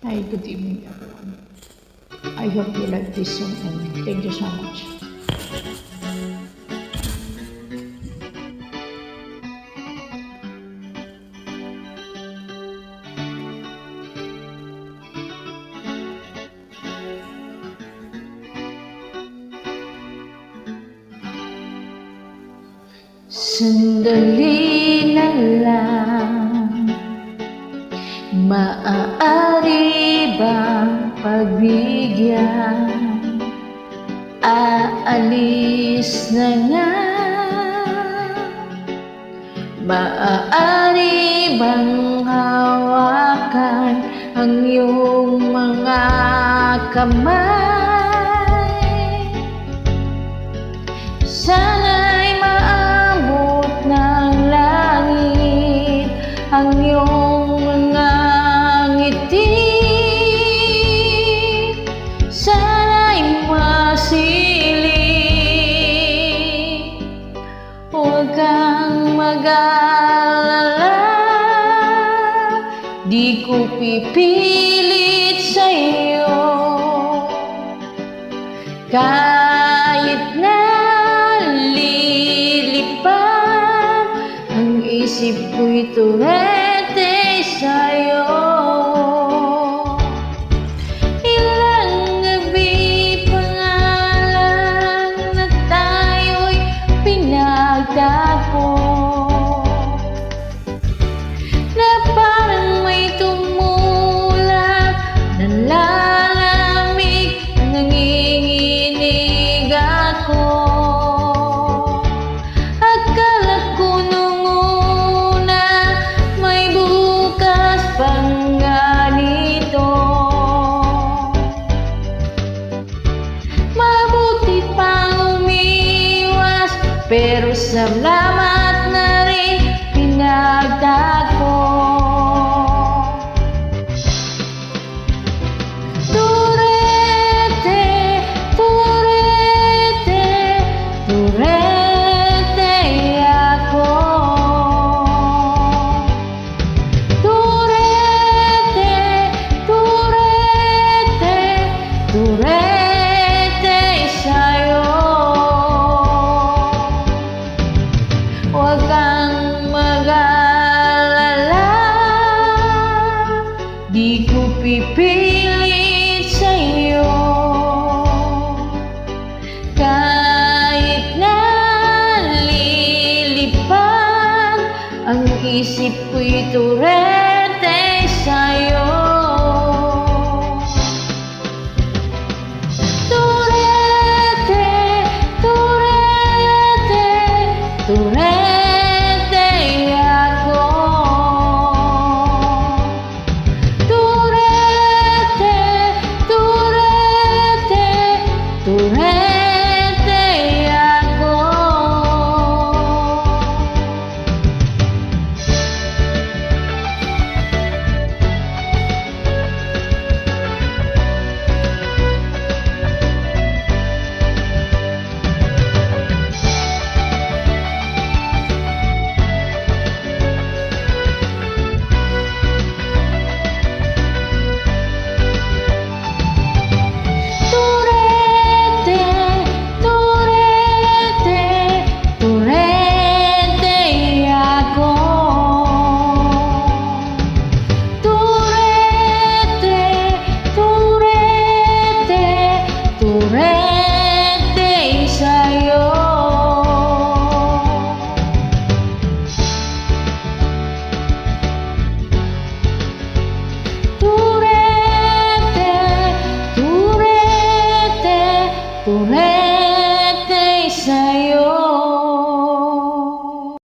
Hi, good evening everyone. I hope you like this song and thank you so much. Sandali na lang, maaari bang pagbigyan? Aalis na nga. Maaari bang hawakan ang iyong mga kamay? Sana'y maabot ng langit ang iyong mga ngiti. Sana'y masilip, huwag kang mag-alala. Di ko pipilit sa'yo, kahit na lilipad ang isip ko'y turete sa'yo. Ilang gabi pa nga lang na tayo'y pinagtagpo, na parang may tumulak, nalalamig, nanginginig ako. Akala ko nung una may bukas pang ganito. Mabuti pang umiwas, pero salamat na rin pinagtagpo. Turete, turete, turete ako. Turete, turete, turete sa'yo. Huwag kang mag-alala, di ko pipilit sa'yo. Kahit na lilipad ang isip ko'y turete sa'yo. Turete, turete, turete ako. Turete, turete, turete ako. Turete, turete, turete ako. Turete, turete, turete sa'yo. Turete, turete, turete.